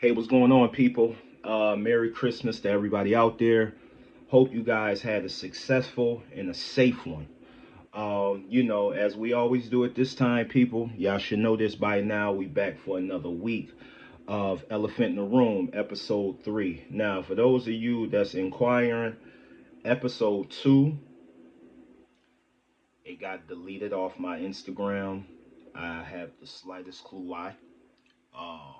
Hey, what's going on, people? Merry Christmas to everybody out there. Hope you guys had a successful and a safe one. As we always do at this time, people, y'all should know this by now. We back for another week of Elephant in the Room, episode 3. Now, for those of you that's inquiring, episode 2, it got deleted off my Instagram. I have the slightest clue why. Uh,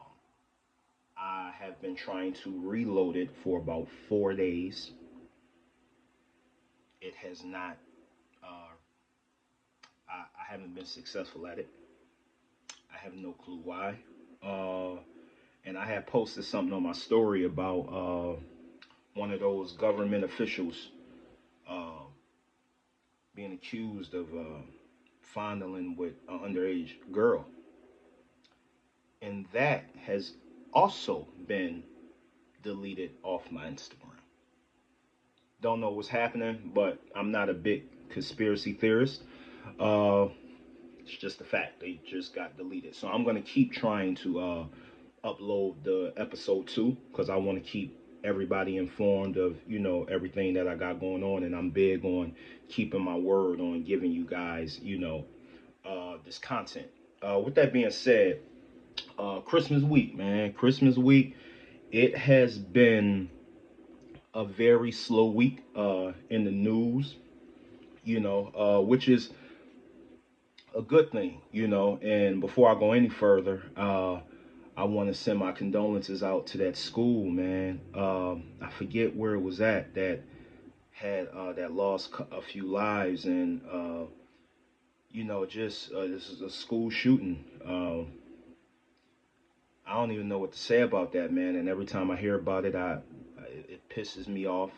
I have been trying to reload it for about 4 days. It has not. Uh, I haven't been successful at it. I have no clue why. Uh, and I had posted something on my story about one of those government officials uh, being accused of fondling with an underage girl, and that has also been deleted off my Instagram. Don't know what's happening, but I'm not a big conspiracy theorist. Uh, it's just a fact. They just got deleted. So I'm gonna keep trying to upload the episode 2 because I want to keep everybody informed of everything that I got going on, and I'm big on keeping my word on giving you guys this content. With that being said, Christmas week, man, Christmas week. It has been a very slow week in the news, which is a good thing, And before I go any further, I want to send my condolences out to that school, man. I forget where it was at that had that lost a few lives, and just this is a school shooting. I don't even know what to say about that, man. And every time I hear about it, it pisses me off.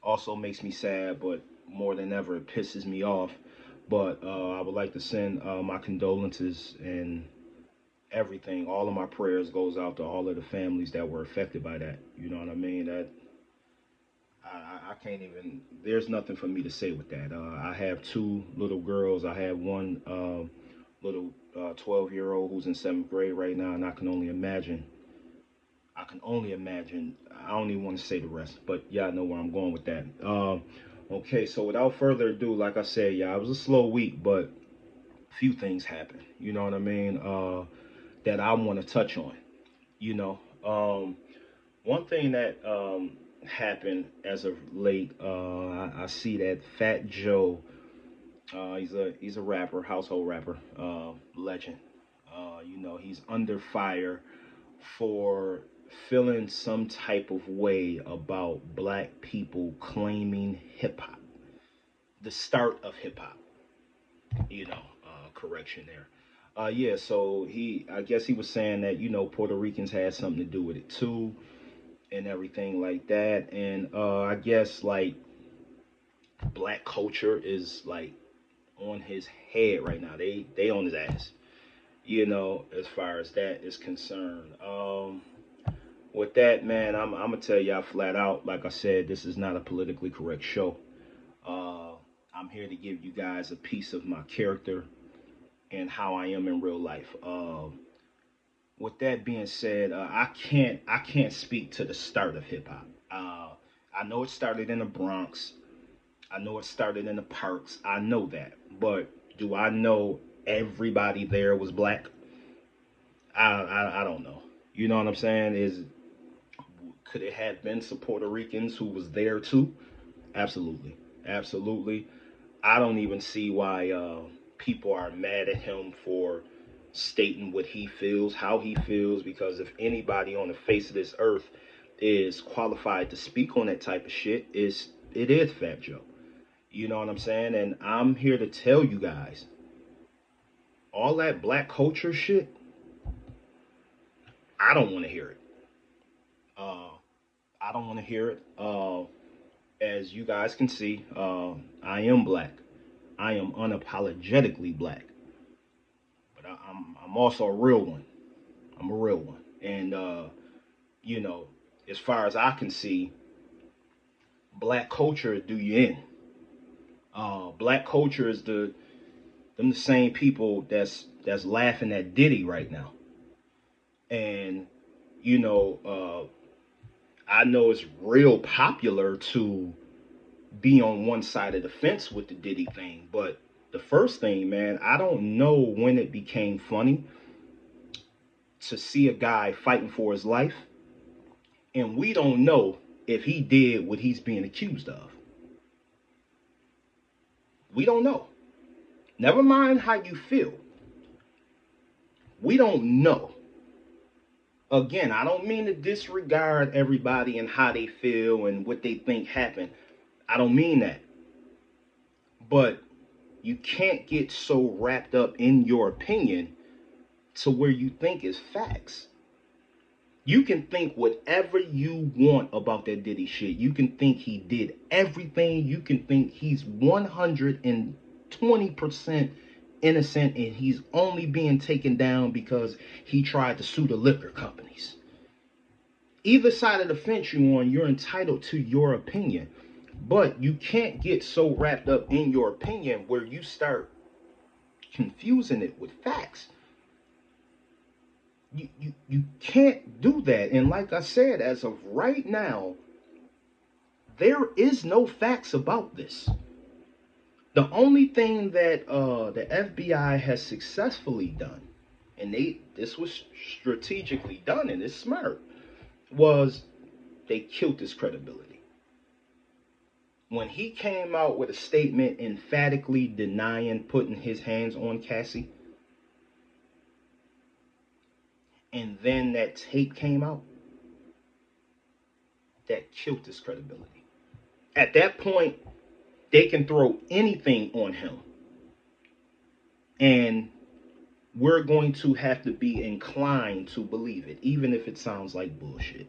Also makes me sad, but more than ever, it pisses me off. But I would like to send my condolences and everything. All of my prayers goes out to all of the families that were affected by that. You know what I mean? That I can't even. There's nothing for me to say with that. I have two little girls. I have one little 12-year-old who's in seventh grade right now, and I can only imagine. I can only imagine. I don't even want to say the rest, but y'all know where I'm going with that. Okay, so without further ado, like I said, yeah, it was a slow week, but a few things happened. You know what I mean? That I want to touch on. You know, one thing that happened as of late, I see that Fat Joe, he's a rapper, household rapper, legend. He's under fire for feeling some type of way about black people claiming hip hop, the start of hip hop. Correction there. Yeah, so I guess he was saying that Puerto Ricans had something to do with it too, and everything like that. And I guess like black culture is like on his head right now. They on his ass. As far as that is concerned. With that, man, I'm gonna tell y'all flat out. Like I said, this is not a politically correct show. Uh, I'm here to give you guys a piece of my character and how I am in real life. With that being said, I can't speak to the start of hip hop. I know it started in the Bronx. I know it started in the parks. I know that, but do I know everybody there was black? I don't know. You know what I'm saying? Could it have been some Puerto Ricans who was there too? Absolutely, absolutely. I don't even see why people are mad at him for stating what he feels, how he feels, because if anybody on the face of this earth is qualified to speak on that type of shit, it is Fat Joe. You know what I'm saying? And I'm here to tell you guys, all that black culture shit, I don't want to hear it. Uh, I don't want to hear it. As you guys can see, I am black. I am unapologetically black, but I'm also a real one. I'm a real one, and you know, as far as I can see, black culture do you in. Black culture is the same people that's laughing at Diddy right now, and You know, I know it's real popular to be on one side of the fence with the Diddy thing, but the first thing, man, I don't know when it became funny to see a guy fighting for his life, and we don't know if he did what he's being accused of. We don't know. Never mind how you feel. We don't know. Again, I don't mean to disregard everybody and how they feel and what they think happened. I don't mean that. But you can't get so wrapped up in your opinion to where you think is facts. You can think whatever you want about that Diddy shit. You can think he did everything. You can think he's 120% innocent and he's only being taken down because he tried to sue the liquor companies. Either side of the fence you're on, you're entitled to your opinion. But you can't get so wrapped up in your opinion where you start confusing it with facts. You can't do that. And like I said, as of right now, there is no facts about this. The only thing that the FBI has successfully done, and this was strategically done and it's smart, was they killed his credibility. When he came out with a statement emphatically denying putting his hands on Cassie, and then that tape came out, that killed his credibility. At that point, they can throw anything on him. And we're going to have to be inclined to believe it, even if it sounds like bullshit.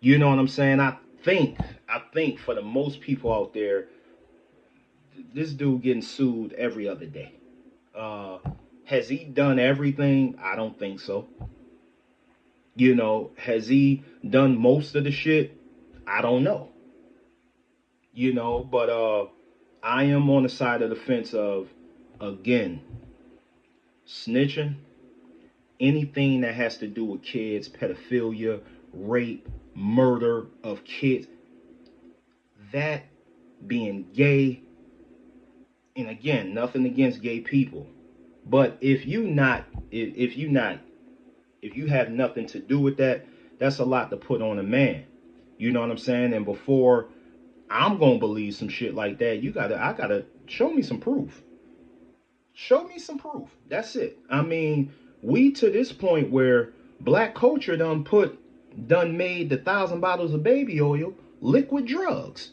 You know what I'm saying? I think for the most people out there, this dude getting sued every other day. Has he done everything? I don't think so. You know, has he done most of the shit? I don't know. You know, but I am on the side of the fence of, again, snitching, anything that has to do with kids, pedophilia, rape, murder of kids, that being gay, and again, nothing against gay people, but if you have nothing to do with that, that's a lot to put on a man. You know what I'm saying? And before I'm gonna believe some shit like that, I gotta show me some proof. Show me some proof. That's it. I mean, we to this point where black culture done made the 1,000 bottles of baby oil liquid drugs.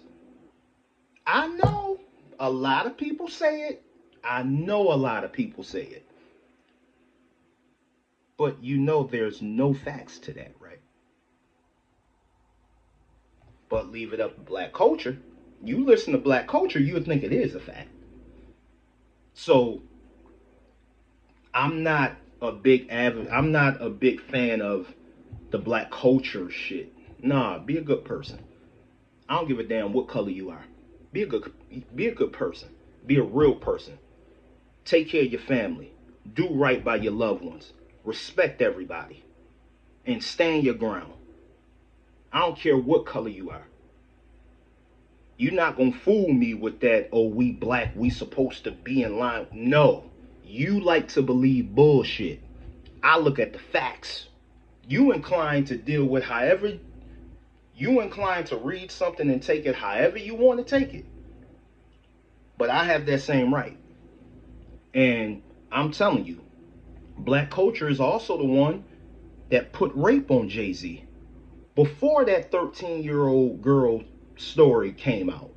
I know a lot of people say it. I know a lot of people say it. But you know there's no facts to that, right? But leave it up to black culture. You listen to black culture, you would think it is a fact. So I'm not a big fan of the black culture shit. Nah, be a good person. I don't give a damn what color you are. Be a good person. Be a real person. Take care of your family. Do right by your loved ones. Respect everybody. And stand your ground. I don't care what color you are. You're not gonna fool me with that, oh, we black, we supposed to be in line. No. You like to believe bullshit. I look at the facts. You inclined to deal with however, you inclined to read something and take it however you want to take it. But I have that same right. And I'm telling you, black culture is also the one that put rape on Jay-Z. Before that 13-year-old girl story came out,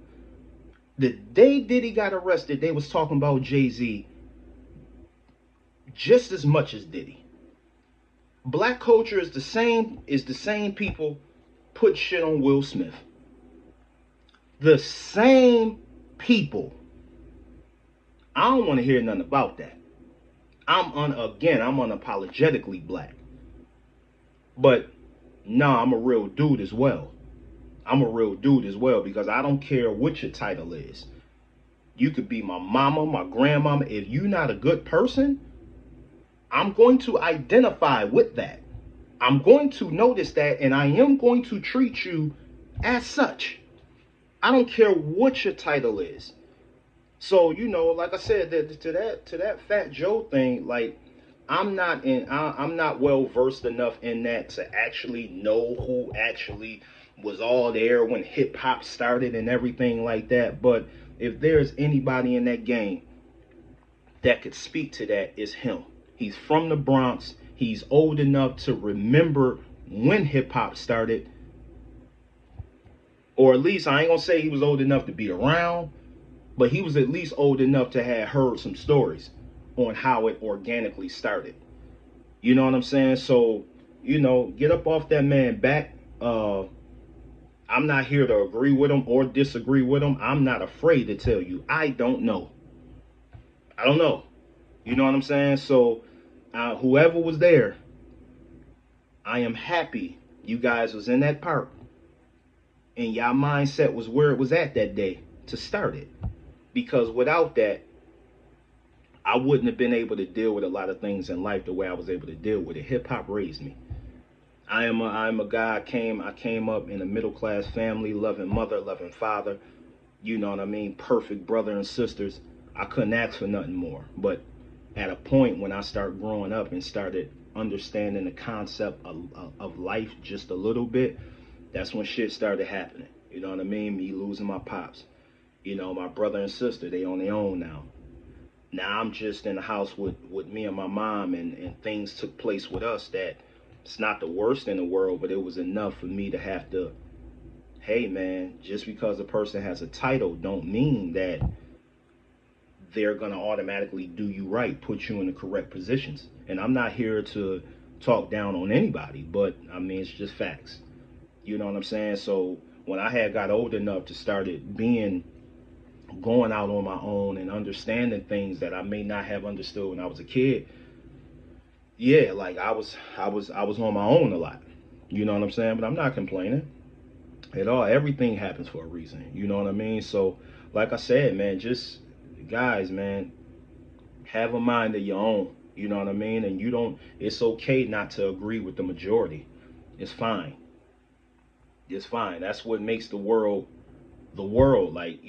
the day Diddy got arrested, they was talking about Jay-Z just as much as Diddy. Black culture is the same people put shit on Will Smith. The same people. I don't want to hear nothing about that. I'm unapologetically black. But nah, I'm a real dude as well. I'm a real dude as well because I don't care what your title is. You could be my mama, my grandmama. If you're not a good person, I'm going to identify with that. I'm going to notice that, and I am going to treat you as such. I don't care what your title is. So like I said, to that Fat Joe thing, like I'm not well versed enough in that to actually know who actually was all there when hip hop started and everything like that. But if there's anybody in that game that could speak to that, it's him. He's from the Bronx. He's old enough to remember when hip hop started, or at least I ain't gonna say he was old enough to be around, but he was at least old enough to have heard some stories on how it organically started. You know what I'm saying? So, get up off that man back. I'm not here to agree with him or disagree with him. I'm not afraid to tell you. I don't know. I don't know. You know what I'm saying? So, whoever was there, I am happy you guys was in that park and y'all mindset was where it was at that day to start it. Because without that, I wouldn't have been able to deal with a lot of things in life the way I was able to deal with it. Hip hop raised me. I'm a guy. I came up in a middle class family, loving mother, loving father. You know what I mean? Perfect brother and sisters. I couldn't ask for nothing more. But at a point when I started growing up and started understanding the concept of life just a little bit, that's when shit started happening. You know what I mean? Me losing my pops. My brother and sister, they on their own now. Now I'm just in the house with me and my mom, and things took place with us that it's not the worst in the world, but it was enough for me to have to, hey man, just because a person has a title don't mean that they're gonna automatically do you right, put you in the correct positions. And I'm not here to talk down on anybody, but I mean it's just facts. You know what I'm saying? So when I had got old enough to started being going out on my own and understanding things that I may not have understood when I was a kid, yeah, like I was on my own a lot. You know what I'm saying? But I'm not complaining at all. Everything happens for a reason. You know what I mean? So, like I said, man, just guys, man, have a mind of your own. You know what I mean? And you don't. It's okay not to agree with the majority. It's fine. It's fine. That's what makes the world. Like,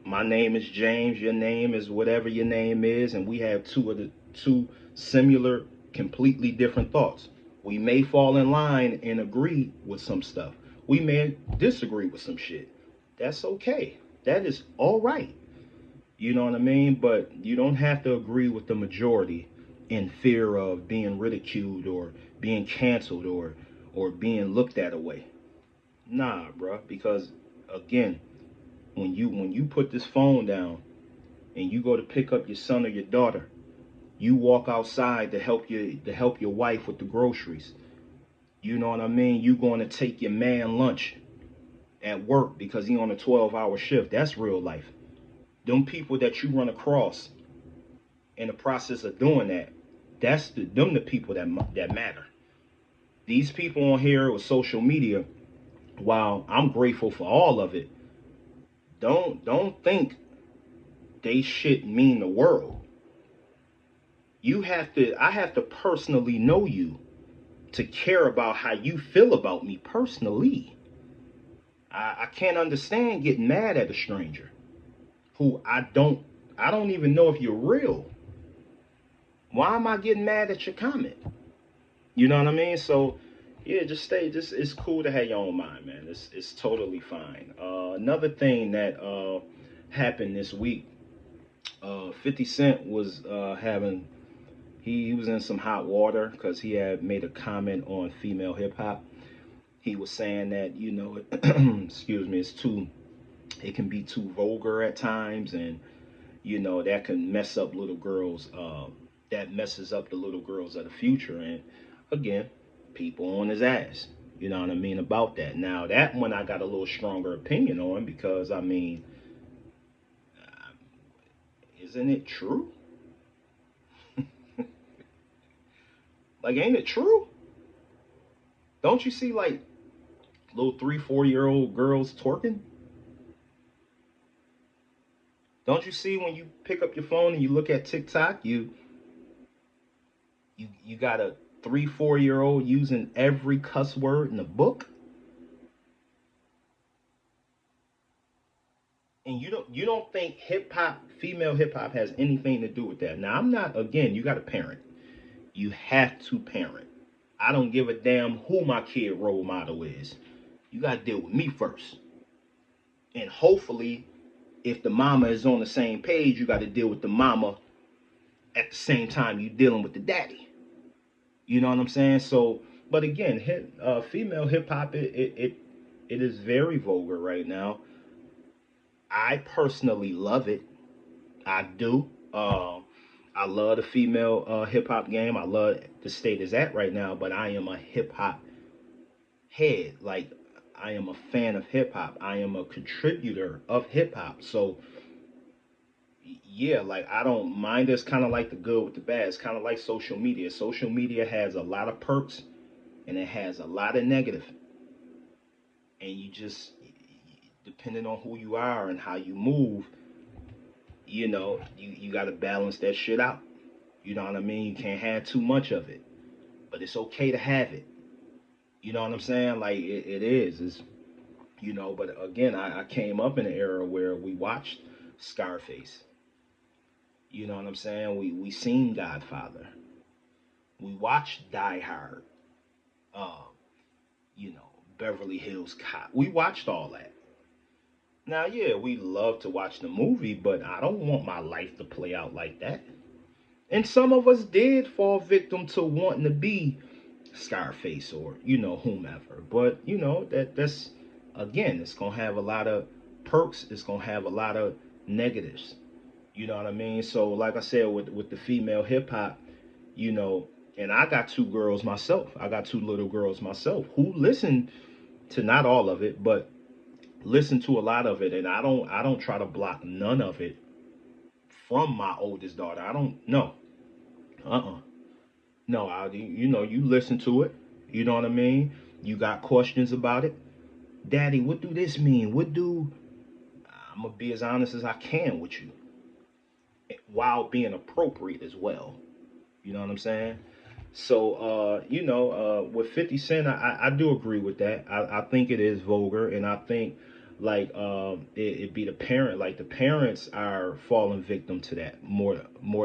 my name is James, your name is whatever your name is, and we have two similar, completely different thoughts. We may fall in line and agree with some stuff. We may disagree with some shit. That's okay. That is all right. You know what I mean? But you don't have to agree with the majority in fear of being ridiculed or being canceled or being looked at away. Nah, bruh, because again, when you put this phone down and you go to pick up your son or your daughter, you walk outside to help your wife with the groceries. You know what I mean? You going to take your man lunch at work because he on a 12-hour shift. That's real life. Them people that you run across in the process of doing that, them the people that matter. These people on here with social media, while I'm grateful for all of it, don't think they shit mean the world. I have to personally know you to care about how you feel about me personally. I can't understand getting mad at a stranger who I don't even know if you're real. Why am I getting mad at your comment? You know what I mean? So yeah, just it's cool to have your own mind, man. It's totally fine. Another thing that happened this week, 50 Cent was having he was in some hot water because he had made a comment on female hip hop. He was saying that excuse me, it can be too vulgar at times, and that can mess up little girls. That messes up the little girls of the future. And again, people on his ass. You know what I mean about that. Now that one I got a little stronger opinion on because I mean, isn't it true? Like, ain't it true? Don't you see like little 3, 4 year old girls twerking? Don't you see when you pick up your phone and you look at TikTok, you got a 3, 4 year old using every cuss word in the book, and you don't think hip hop, female hip hop, has anything to do with that. Now I'm not, again, you got to parent. You have to parent. I don't give a damn who my kid role model is. You got to deal with me first. And hopefully, if the mama is on the same page, you got to deal with the mama at the same time you dealing with the daddy. You know what I'm saying? So, but again, female hip hop, it is very vulgar right now. I personally love it. I do. I love the female hip hop game. I love the state is at right now. But I am a hip hop head. Like, I am a fan of hip hop. I am a contributor of hip hop. So yeah, like, I don't mind. It's kind of like the good with the bad. It's kind of like social media. Social media has a lot of perks and it has a lot of negative. And you just, depending on who you are and how you move, you got to balance that shit out. You know what I mean? You can't have too much of it, but it's okay to have it. You know what I'm saying? Like, it is. But again, I came up in an era where we watched Scarface. You know what I'm saying? We seen Godfather. We watched Die Hard. Uh, Beverly Hills Cop. We watched all that. Now, yeah, we love to watch the movie, but I don't want my life to play out like that. And some of us did fall victim to wanting to be Scarface or whomever. But that's, again, it's gonna have a lot of perks. It's gonna have a lot of negatives. You know what I mean? So, like I said, with the female hip hop, you know, and I got two girls myself. I got two little girls myself who listen to not all of it, but listen to a lot of it. And I don't try to block none of it from my oldest daughter. I don't know. Uh-uh. No, you listen to it. You know what I mean? You got questions about it. Daddy, what do this mean? I'm gonna be as honest as I can with you, while being appropriate as well. You know what I'm saying? So, with 50 Cent, I do agree with that. I think it is vulgar, and I think, like, it be the parent. Like, the parents are falling victim to that more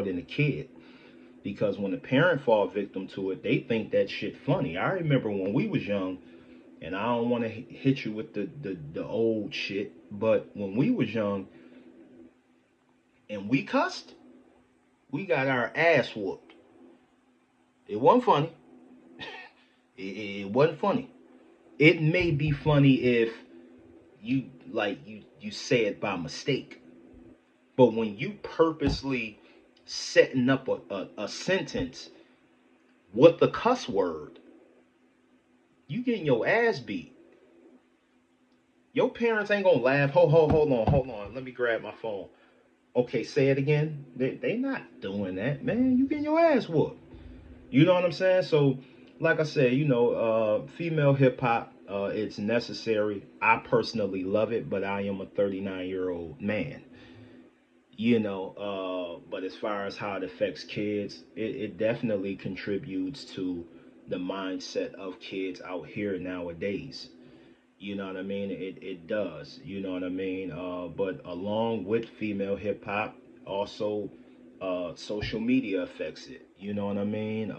than the kid. Because when the parent fall victim to it, they think that shit funny. I remember when we was young, and I don't want to hit you with the old shit, but when we was young and we cussed, we got our ass whooped. It wasn't funny. It wasn't funny. It may be funny if you say it by mistake, but when you purposely setting up a sentence with the cuss word, you getting your ass beat. Your parents ain't gonna laugh. Hold on. Let me grab my phone. Okay, say it again. They not doing that, man. You getting your ass whooped. You know what I'm saying? So, like I said, female hip hop, it's necessary. I personally love it, but I am a 39-year-old man. But as far as how it affects kids, it definitely contributes to the mindset of kids out here nowadays. You know what I mean? It does. You know what I mean? But along with female hip hop, also, social media affects it. You know what I mean?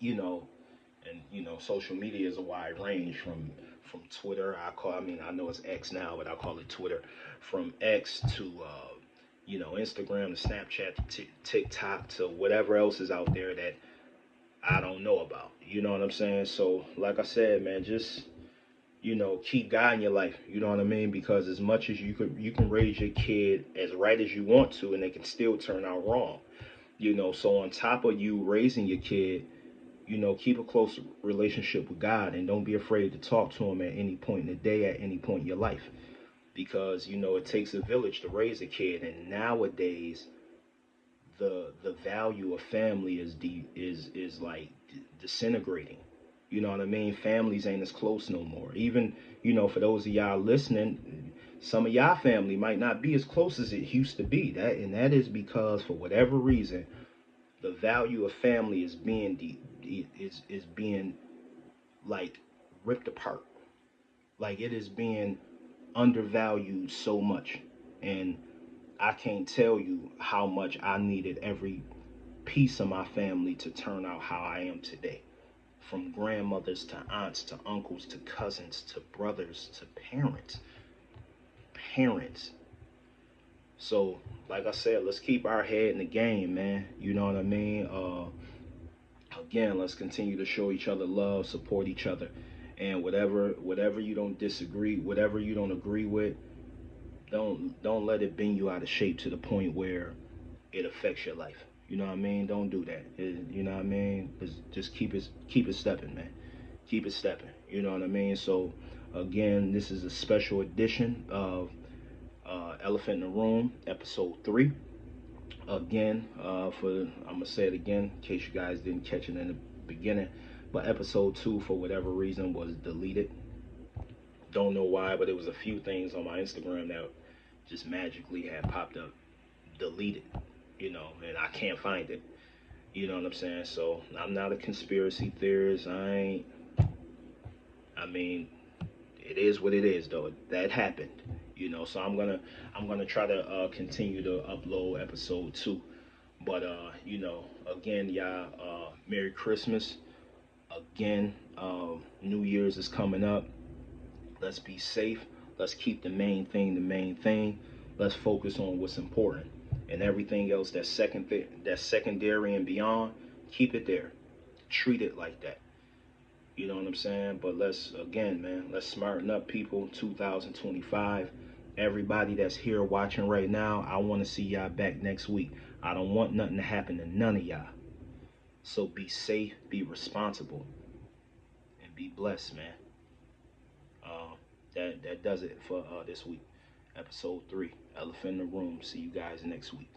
You know, and social media is a wide range from Twitter. I know it's X now, but I call it Twitter. From X to Instagram to Snapchat to TikTok to whatever else is out there that I don't know about. You know what I'm saying? So, like I said, man, just keep God in your life. You know what I mean? Because as much as you can raise your kid as right as you want to, and they can still turn out wrong. So on top of you raising your kid, keep a close relationship with God, and don't be afraid to talk to him at any point in the day, at any point in your life. Because, it takes a village to raise a kid, and nowadays the value of family is like disintegrating. You know what I mean? Families ain't as close no more. Even, for those of y'all listening, some of y'all family might not be as close as it used to be. That is because, for whatever reason, the value of family is being is being like ripped apart. Like it is being undervalued so much. And I can't tell you how much I needed every piece of my family to turn out how I am today. From grandmothers to aunts to uncles to cousins to brothers to parents. Parents. So, like I said, let's keep our head in the game, man. You know what I mean? Again, let's continue to show each other love, support each other, and whatever you don't disagree, whatever you don't agree with, don't let it bend you out of shape to the point where it affects your life. You know what I mean? Don't do that. You know what I mean? Just keep it stepping, man. Keep it stepping. You know what I mean? So again, this is a special edition of Elephant in the Room, episode 3. Again, I'm gonna say it again in case you guys didn't catch it in the beginning. But episode 2, for whatever reason, was deleted. Don't know why, but it was a few things on my Instagram that just magically had popped up, deleted, and I can't find it. You know what I'm saying? So I'm not a conspiracy theorist. I mean, it is what it is, though. That happened, So I'm gonna try to continue to upload episode 2. But again, y'all, Merry Christmas. Again, New Year's is coming up. Let's be safe. Let's keep the main thing the main thing. Let's focus on what's important, and everything else that's secondary and beyond. Keep it there. Treat it like that. You know what I'm saying? But let's again, man. Let's smarten up, people. 2025. Everybody that's here watching right now, I want to see y'all back next week. I don't want nothing to happen to none of y'all. So be safe, be responsible, and be blessed, man. Uh, that does it for this week. Episode 3, Elephant in the Room. See you guys next week.